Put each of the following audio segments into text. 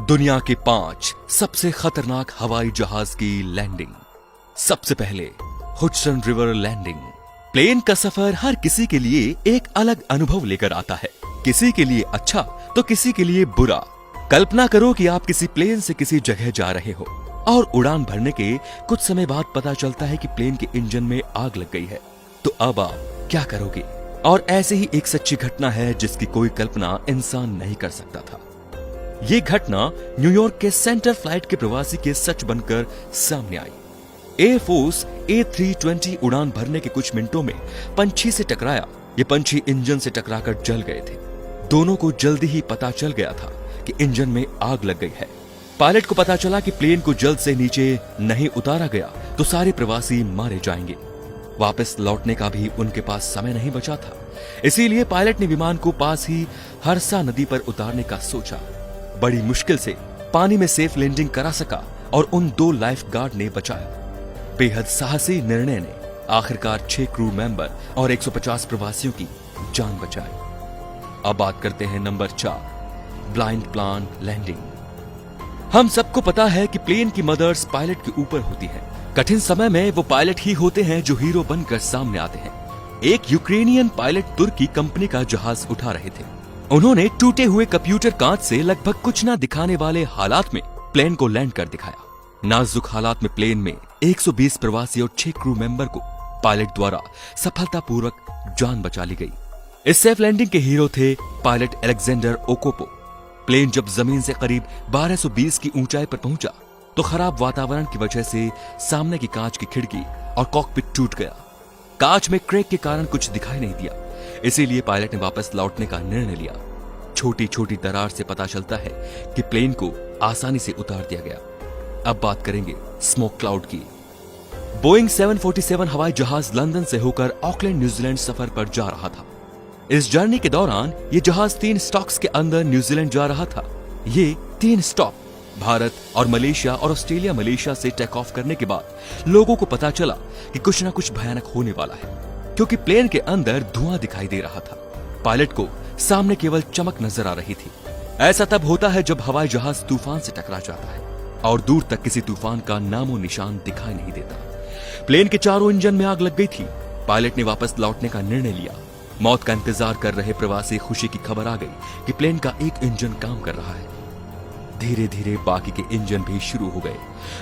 दुनिया के 5 सबसे खतरनाक हवाई जहाज की लैंडिंग। सबसे पहले हुडसन रिवर लैंडिंग। प्लेन का सफर हर किसी के लिए एक अलग अनुभव लेकर आता है, किसी के लिए अच्छा तो किसी के लिए बुरा। कल्पना करो कि आप किसी प्लेन से किसी जगह जा रहे हो और उड़ान भरने के कुछ समय बाद पता चलता है कि प्लेन के इंजन में आग लग गई है, तो अब आप क्या करोगे? और ऐसे ही एक सच्ची घटना है जिसकी कोई कल्पना इंसान नहीं कर सकता था। ये घटना न्यूयॉर्क के सेंटर फ्लाइट के प्रवासी के सच बनकर सामने आई। एयरफोर्स A320 उड़ान भरने के कुछ मिनटों में पंछी से टकराया। ये पंछी इंजन से टकराकर जल गए थे। दोनों को जल्दी ही पता चल गया था कि इंजन में आग लग गई है। पायलट को पता चला कि प्लेन को जल्द से नीचे नहीं उतारा गया तो सारे प्रवासी मारे जाएंगे। वापस लौटने का भी उनके पास समय नहीं बचा था, इसीलिए पायलट ने विमान को पास ही हरसा नदी पर उतारने का सोचा। बड़ी मुश्किल से पानी में सेफ लैंडिंग करा सका और उन 2 लाइफ गार्ड ने बचाया। बेहद साहसी निर्णय ने आखिरकार 6 क्रू मेंबर और 150 प्रवासियों की जान बचाई। अब बात करते हैं नंबर 4, ब्लाइंड प्लान लैंडिंग। हम सबको पता है कि प्लेन की मदर्स पायलट के ऊपर होती है। कठिन समय में वो पायलट ही होते हैं जो हीरो बनकर सामने आते हैं। एक यूक्रेनियन पायलट तुर्की कंपनी का जहाज उठा रहे थे। उन्होंने टूटे हुए कंप्यूटर कांच से लगभग कुछ ना दिखाने वाले हालात में प्लेन को लैंड कर दिखाया। नाजुक हालात में प्लेन में 120 प्रवासी और 6 क्रू मेंबर को पायलट द्वारा सफलतापूर्वक जान बचा ली गई। इस सेफ लैंडिंग के हीरो थे पायलट अलेक्जेंडर ओकोपो। प्लेन जब जमीन से करीब 1220 की ऊंचाई पर पहुंचा तो खराब वातावरण की वजह से सामने की कांच की खिड़की और कॉकपिट टूट गया। कांच में क्रैक के कारण कुछ दिखाई नहीं दिया, इसीलिए पायलट ने वापस लौटने का निर्णय लिया। छोटी छोटी दरार से पता चलता है कि प्लेन को आसानी से उतार दिया गया। अब बात करेंगे स्मोक क्लाउड की। बोइंग 747 हवाई जहाज लंदन से होकर ऑकलैंड न्यूजीलैंड सफर पर जा रहा था। इस जर्नी के दौरान ये जहाज 3 स्टॉप्स के अंदर न्यूजीलैंड जा रहा था। ये 3 स्टॉप भारत और मलेशिया और ऑस्ट्रेलिया मलेशिया से टेक ऑफ करने के बाद लोगों को पता चला कि कुछ ना कुछ भयानक होने वाला है, क्योंकि प्लेन के अंदर धुआं दिखाई दे रहा था। पायलट को सामने केवल चमक नजर आ रही थी। ऐसा तब होता है जब हवाई जहाज तूफान से टकरा जाता है और दूर तक किसी तूफान का नामो निशान दिखाई नहीं देता। प्लेन के चारों इंजन में आग लग गई थी। पायलट ने वापस लौटने का निर्णय लिया। मौत का इंतजार कर रहे प्रवासी खुशी की खबर आ गई कि प्लेन का एक इंजन काम कर रहा है। धीरे धीरे बाकी के इंजन भी शुरू हो गए।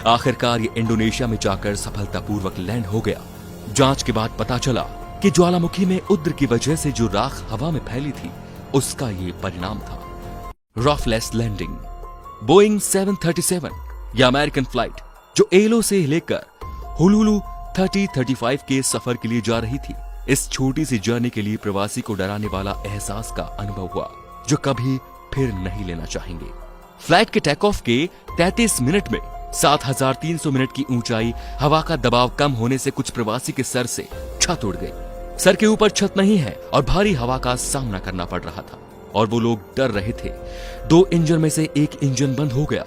आखिरकार ये इंडोनेशिया में जाकर सफलतापूर्वक लैंड हो गया। जांच के बाद पता चला कि ज्वालामुखी में उद्र की वजह से जो राख हवा में फैली थी उसका ये परिणाम था। रफलेस लैंडिंग। बोइंग 737 या अमेरिकन फ्लाइट जो एलो से लेकर हुलुलु 3035 के सफर के लिए जा रही थी। इस छोटी सी जर्नी के लिए प्रवासी को डराने वाला एहसास का अनुभव हुआ जो कभी फिर नहीं लेना चाहेंगे। फ्लाइट के टेक ऑफ के 33 मिनट में 7300 मिनट की ऊंचाई, हवा का दबाव कम होने से कुछ प्रवासी के सर से छत उड़ गई। सर के ऊपर छत नहीं है और भारी हवा का सामना करना पड़ रहा था और वो लोग डर रहे थे। 2 इंजन में से एक इंजन बंद हो गया।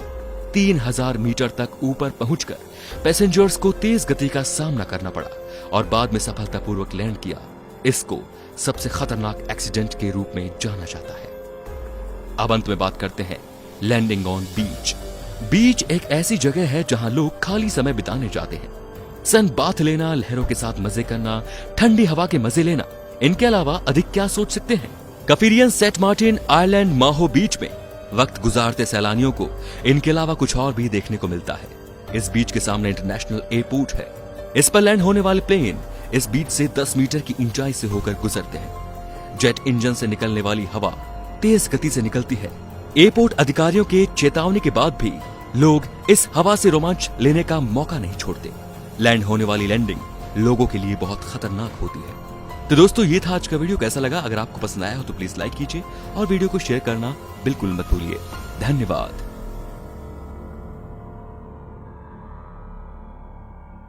3000 मीटर तक ऊपर पहुंचकर पैसेंजर्स को तेज गति का सामना करना पड़ा और बाद में सफलतापूर्वक लैंड किया। इसको सबसे खतरनाक एक्सीडेंट के रूप में जाना जाता है। अब अंत में बात करते हैं लैंडिंग ऑन बीच। बीच एक ऐसी जगह है जहां लोग खाली समय बिताने जाते हैं। सन बाथ लेना, लहरों के साथ मजे करना, ठंडी हवा के मजे लेना, इनके अलावा अधिक क्या सोच सकते हैं। कफिरियन सेंट मार्टिन आइलैंड माहो बीच में वक्त गुजारते सैलानियों को इनके अलावा कुछ और भी देखने को मिलता है। इस बीच के सामने इंटरनेशनल एयरपोर्ट है। इस पर लैंड होने वाले प्लेन इस बीच से 10 मीटर की ऊंचाई से होकर गुजरते हैं। जेट इंजन से निकलने वाली हवा तेज गति से निकलती है। एयरपोर्ट अधिकारियों के चेतावनी के बाद भी लोग इस हवा से रोमांच लेने का मौका नहीं छोड़ते। लैंड होने वाली लैंडिंग लोगों के लिए बहुत खतरनाक होती है। तो दोस्तों, ये था आज का वीडियो। कैसा लगा? अगर आपको पसंद आया हो तो प्लीज लाइक कीजिए और वीडियो को शेयर करना बिल्कुल मत भूलिए। धन्यवाद।